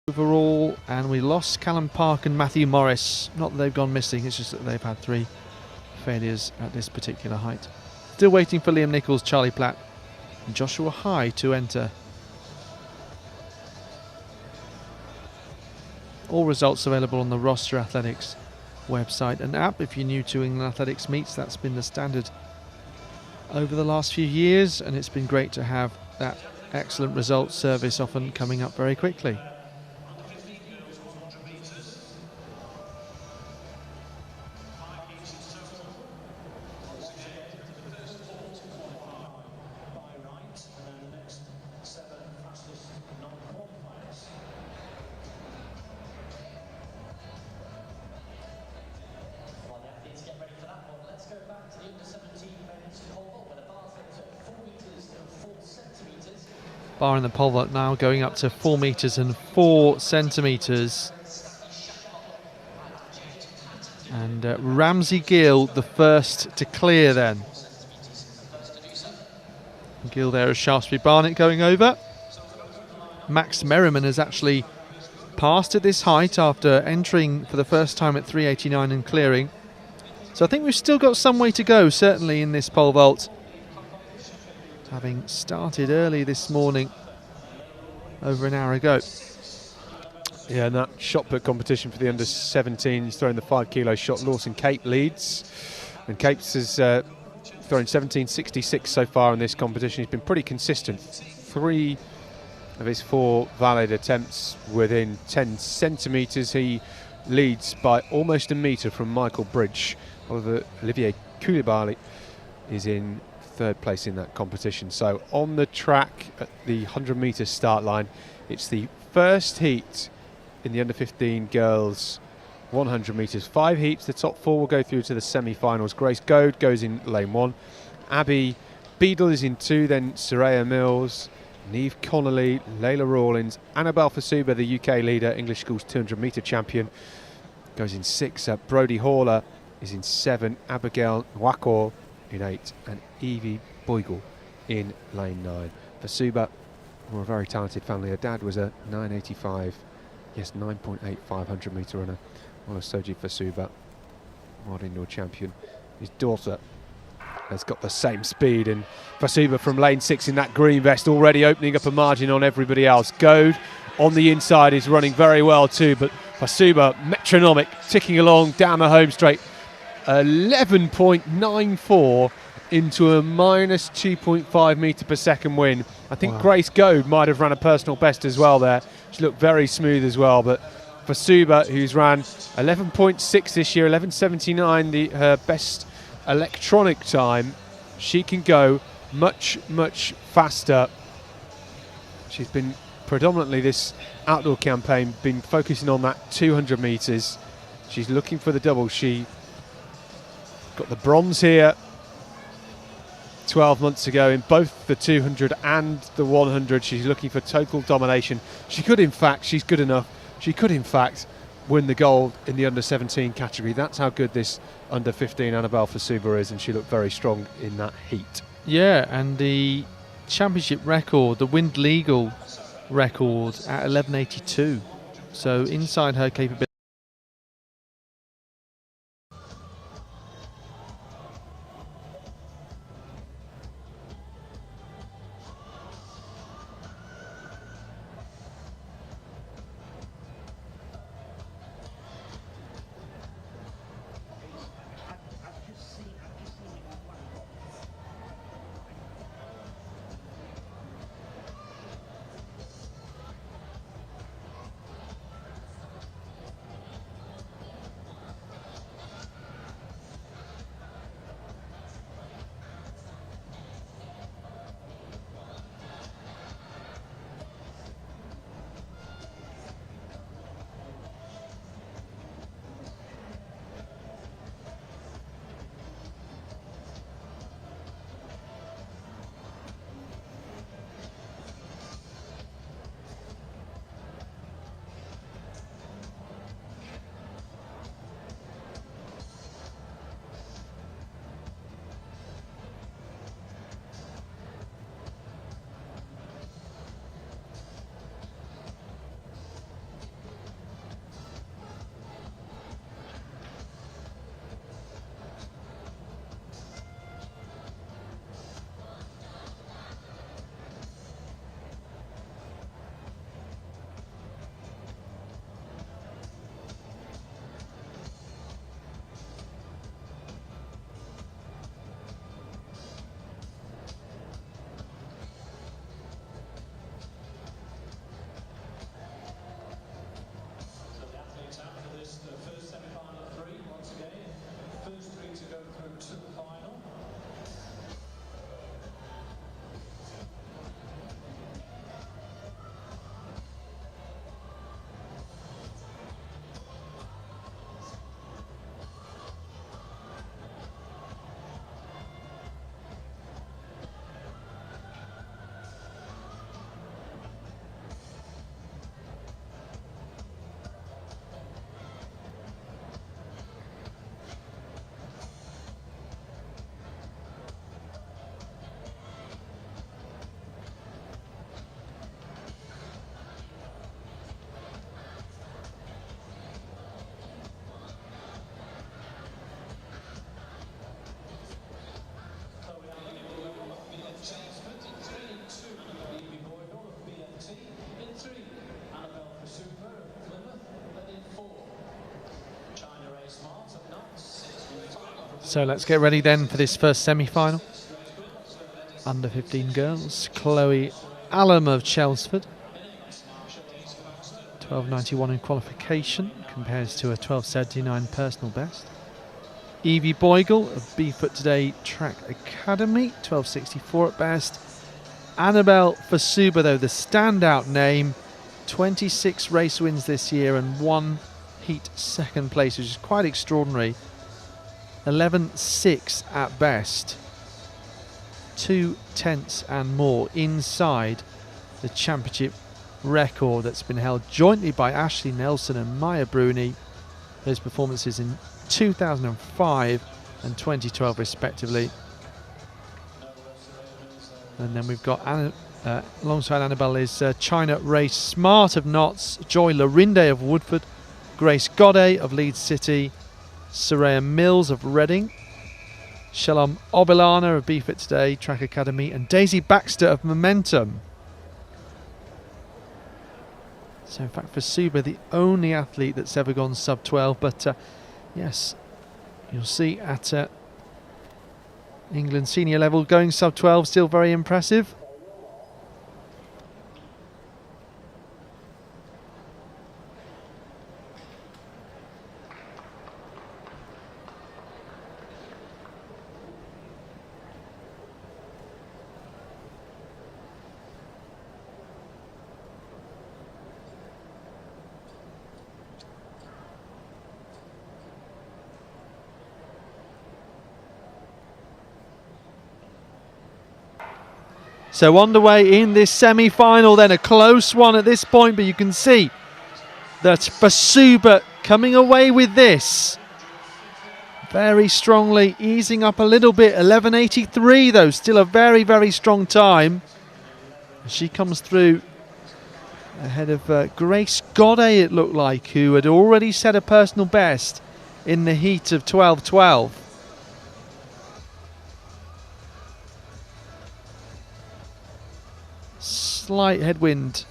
overall, and we lost Callum Park and Matthew Morris. Not that they've gone missing, it's just that they've had 3 failures at this particular height. Still waiting for Liam Nichols, Charlie Platt and Joshua High to enter. All results available on the Roster Athletics website and app. If you're new to England Athletics meets, that's been the standard over the last few years, and it's been great to have that excellent results service often coming up very quickly. Bar in the pole vault now going up to 4 metres and 4 centimetres. And Ramsey Gill, the first to clear then. Gill there as Shaftesbury Barnett going over. Max Merriman has actually passed at this height after entering for the first time at 3.89 and clearing. So I think we've still got some way to go, certainly in this pole vault. Having started early this morning, over an hour ago. Yeah, and that shot put competition for the under-17s, throwing the 5 kilo shot. Lawson Cape leads, and Capes has thrown 17.66 so far in this competition. He's been pretty consistent. 3 of his 4 valid attempts within 10 centimetres. He leads by almost a metre from Michael Bridge. Olivier Koulibaly is in 3rd place in that competition. So on the track at the 100 metre start line, it's the first heat in the under-15 girls 100 metres. 5 heats, the top 4 will go through to the semi-finals. Grace Goad goes in lane 1, Abby Beadle is in 2, then Soraya Mills, Neve Connolly, Layla Rawlins, Annabelle Fasuba, the UK leader, English Schools 200 metre champion, goes in 6. Brodie Hauler is in 7, Abigail Nwakor in 8, and Evie Boigle in lane 9. Fasuba, we're a very talented family. Her dad was a 9.85, yes, 9.8 500 metre runner. Olusoji Fasuba, world indoor champion. His daughter has got the same speed, and Fasuba from lane 6 in that green vest already opening up a margin on everybody else. Goad on the inside is running very well too, but Fasuba metronomic, ticking along down the home straight. 11.94 into a minus 2.5 metre per second win. I think wow. Grace Goad might have run a personal best as well there. She looked very smooth as well, but Fasuba, who's ran 11.6 this year, 11.79, her best electronic time, she can go much faster. She's been predominantly this outdoor campaign been focusing on that 200 metres. She's looking for the double. She got the bronze here 12 months ago in both the 200 and the 100. She's looking for total domination. She could in fact, she's good enough, she could in fact win the gold in the under-17 category. That's how good this under-15 Annabelle Fasuba is, and she looked very strong in that heat. Yeah, and the championship record, the wind legal record at 11.82, so inside her capability. So let's get ready then for this first semi-final. Under 15 girls, Chloe Allam of Chelmsford. 12.91 in qualification, compares to a 12.79 personal best. Evie Boigle of Beeford Today Track Academy, 12.64 at best. Annabelle Fasuba, though, the standout name, 26 race wins this year and 1 heat second place, which is quite extraordinary. 11.6 at best. 2 tenths and more inside the championship record that's been held jointly by Ashley Nelson and Maya Bruni. Those performances in 2005 and 2012 respectively. And then we've got alongside Annabelle is China Race Smart of Notts, Joy Lorinde of Woodford, Grace Godet of Leeds City, Soraya Mills of Reading, Shalom Obilana of Beefit Today Track Academy, and Daisy Baxter of Momentum. So in fact, Fasuba, the only athlete that's ever gone sub 12, but yes, you'll see at England senior level going sub 12, still very impressive. So underway in this semi-final then, a close one at this point, but you can see that Fasuba coming away with this very strongly, easing up a little bit. 11.83 though, still a very, very strong time. She comes through ahead of Grace Godet, it looked like, who had already set a personal best in the heat of 12.12. Slight headwind,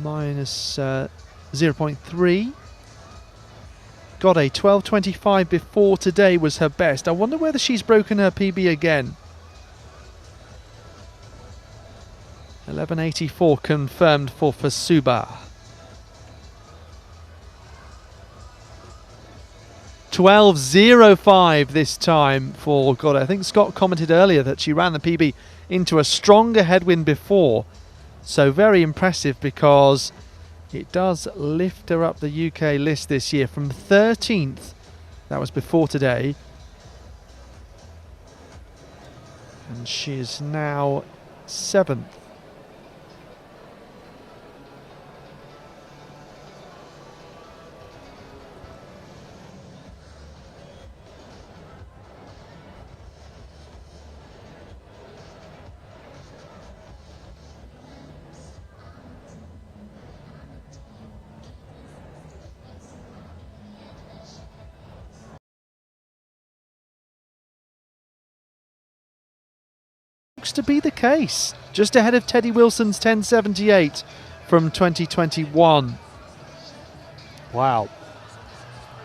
minus 0.3. Godet 12.25 before today was her best. I wonder whether she's broken her PB again. 11.84 confirmed for Fasuba. 12.05 this time for Godet. I think Scott commented earlier that she ran the PB into a stronger headwind before. So very impressive, because it does lift her up the UK list this year from 13th. That was before today. And she is now 7th. To be the case, just ahead of Teddy Wilson's 10.78 from 2021. Wow,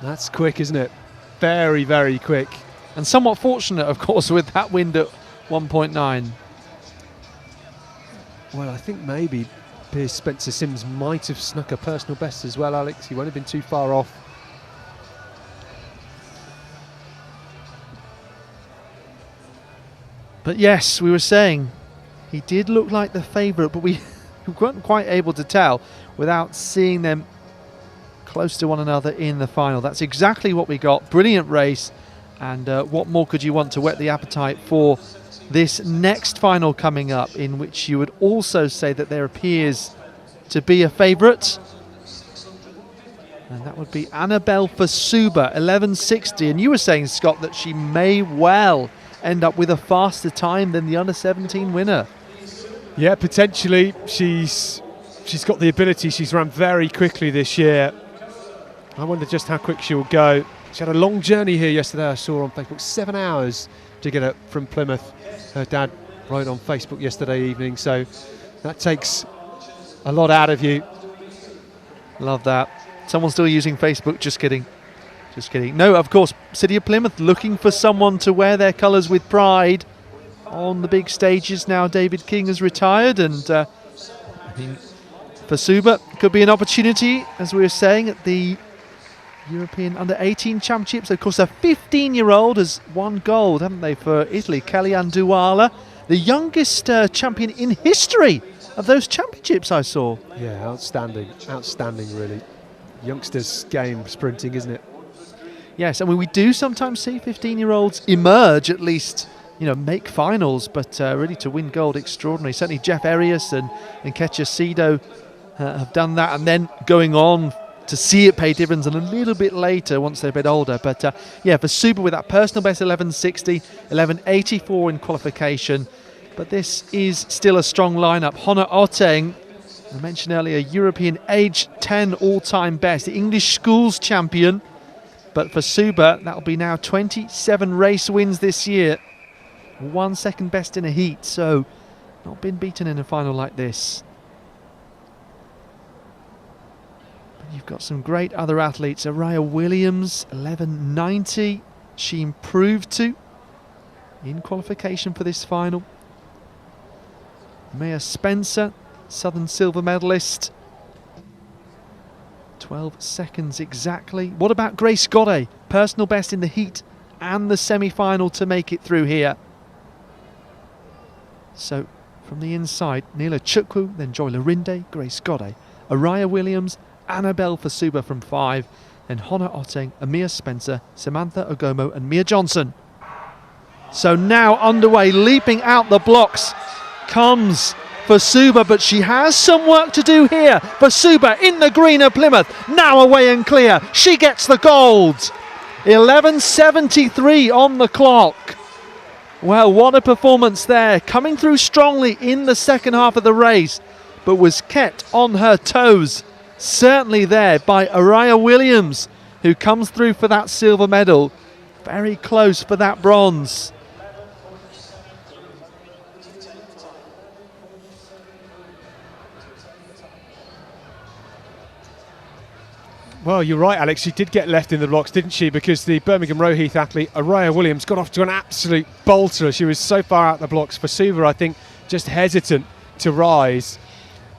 that's quick, isn't it? Very, very quick. And somewhat fortunate, of course, with that wind at 1.9. Well, I think maybe Piers Spencer Sims might have snuck a personal best as well, Alex. He won't have been too far off. But yes, we were saying he did look like the favourite, but we weren't quite able to tell without seeing them close to one another in the final. That's exactly what we got. Brilliant race. And what more could you want to whet the appetite for this next final coming up, in which you would also say that there appears to be a favourite. And that would be Annabelle Fasuba, 11.60. And you were saying, Scott, that she may well end up with a faster time than the under-17 winner. Yeah, potentially. She's got the ability. She's run very quickly this year. I wonder just how quick she'll go. She had a long journey here yesterday, I saw on Facebook. 7 hours to get up from Plymouth. Her dad wrote on Facebook yesterday evening, so that takes a lot out of you. Love that. Someone's still using Facebook, just kidding. Just kidding. No, of course, City of Plymouth looking for someone to wear their colours with pride on the big stages now. David King has retired, and I think Fasuba could be an opportunity, as we were saying, at the European Under-18 Championships. Of course, a 15-year-old has won gold, haven't they, for Italy, Kellyanne Duala, the youngest champion in history of those championships I saw. Yeah, outstanding, really. Youngsters game sprinting, isn't it? Yes, I mean, we do sometimes see 15-year-olds emerge, at least, make finals, but really to win gold, extraordinary. Certainly Jeff Arias and Ketcha Sido have done that, and then going on to see it pay dividends, and a little bit later once they're a bit older. But Fasuba with that personal best 11.60, 11.84 in qualification. But this is still a strong lineup. Hona Oteng, I mentioned earlier, European age 10 all-time best, the English schools champion. But Fasuba, that'll be now 27 race wins this year. 1 second best in a heat, so not been beaten in a final like this. But you've got some great other athletes. Araya Williams, 11.90. She improved to in qualification for this final. Maya Spencer, Southern silver medalist. 12 seconds exactly. What about Grace Goddard? Personal best in the heat and the semi-final to make it through here. So from the inside, Nila Chukwu, then Joy Lorinde, Grace Goddard, Araya Williams, Annabelle Fasuba from 5, then Hona Oteng, Amir Spencer, Samantha Ogomo and Mia Johnson. So now underway, leaping out the blocks comes Fasuba, but she has some work to do here. Fasuba in the green of Plymouth, now away and clear. She gets the gold. 11.73 on the clock. Well, what a performance there. Coming through strongly in the second half of the race, but was kept on her toes. Certainly there by Araya Williams, who comes through for that silver medal. Very close for that bronze. Well, you're right, Alex. She did get left in the blocks, didn't she? Because the Birmingham Row-Heath athlete, Araya Williams, got off to an absolute bolter. She was so far out the blocks. Fasuba, I think, just hesitant to rise.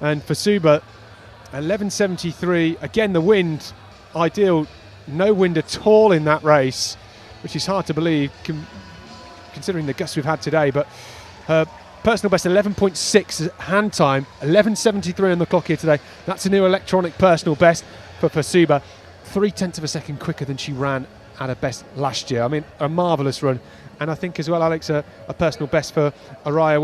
And Fasuba, 11.73. Again, the wind, ideal. No wind at all in that race, which is hard to believe, considering the gusts we've had today. But her personal best 11.6 hand time, 11.73 on the clock here today. That's a new electronic personal best for Fasuba, 0.3 of a second quicker than she ran at her best last year. I mean, a marvellous run. And I think as well, Alex, a personal best for Araya